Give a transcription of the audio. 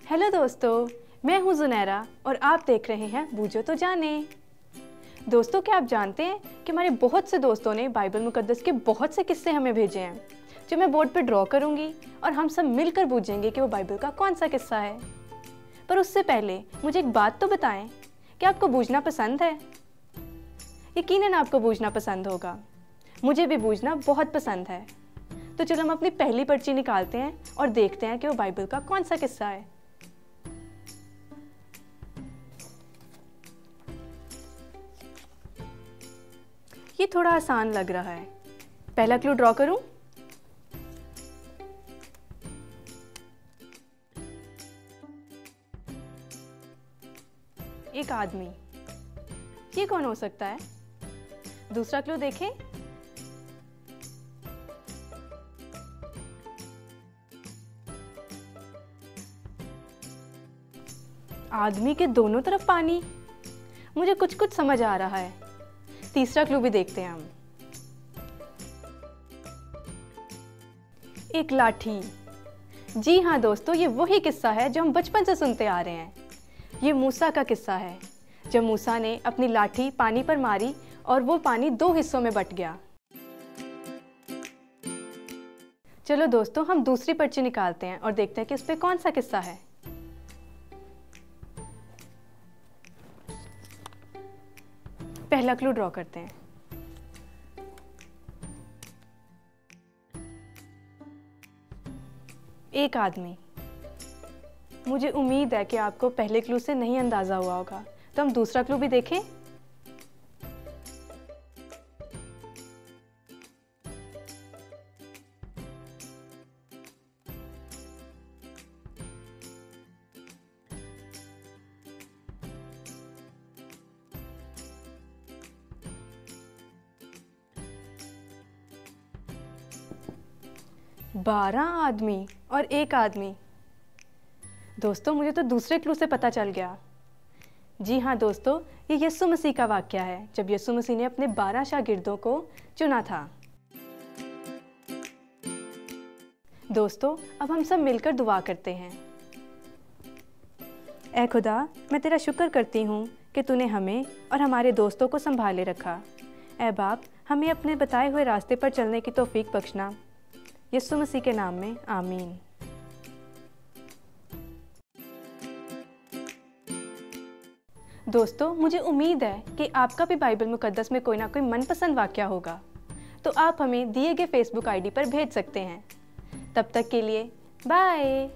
Hello दोस्तों, मैं हूँ जुनैरा और आप देख रहे हैं बूझो तो जाने। दोस्तों, क्या आप जानते हैं कि हमारे बहुत से दोस्तों ने बाइबल मुकद्दस के बहुत से किस्से हमें भेजे हैं जो मैं बोर्ड पर ड्रॉ करूँगी और हम सब मिलकर बूझेंगे कि वो बाइबल का कौन सा किस्सा है। पर उससे पहले मुझे एक बात तो बताएं कि आपको बूझना पसंद है? यकीनन आपको बूझना पसंद होगा, मुझे भी बूझना बहुत पसंद है। तो चलो हम अपनी पहली पर्ची निकालते हैं और देखते हैं कि वो बाइबल का कौन सा किस्सा है। ये थोड़ा आसान लग रहा है। पहला क्लू ड्रॉ करूं? एक आदमी, ये कौन हो सकता है? दूसरा क्लू देखें। आदमी के दोनों तरफ पानी, मुझे कुछ कुछ समझ आ रहा है। तीसरा क्लू भी देखते हैं हम। एक लाठी। जी हाँ दोस्तों, ये वही किस्सा है जो हम बचपन से सुनते आ रहे हैं। ये मूसा का किस्सा है, जब मूसा ने अपनी लाठी पानी पर मारी और वो पानी दो हिस्सों में बंट गया। चलो दोस्तों, हम दूसरी पर्ची निकालते हैं और देखते हैं कि इस पे कौन सा किस्सा है। पहला क्लू ड्रॉ करते हैं। एक आदमी। मुझे उम्मीद है कि आपको पहले क्लू से नहीं अंदाजा हुआ होगा, तो हम दूसरा क्लू भी देखें। बारह आदमी और एक आदमी। दोस्तों, मुझे तो दूसरे क्लू से पता चल गया। जी हाँ दोस्तों, ये यीशु मसीह का वाक्या है, जब यीशु मसीह ने अपने 12 शागिर्दों को चुना था। दोस्तों, अब हम सब मिलकर दुआ करते हैं। ऐ खुदा, मैं तेरा शुक्र करती हूँ कि तूने हमें और हमारे दोस्तों को संभाले रखा। ऐ बाप, हमें अपने बताए हुए रास्ते पर चलने की तौफीक बख्शना। यीशु मसीह के नाम में आमीन। दोस्तों, मुझे उम्मीद है कि आपका भी बाइबल मुकद्दस में कोई ना कोई मनपसंद वाक्या होगा, तो आप हमें दिए गए फेसबुक आईडी पर भेज सकते हैं। तब तक के लिए बाय।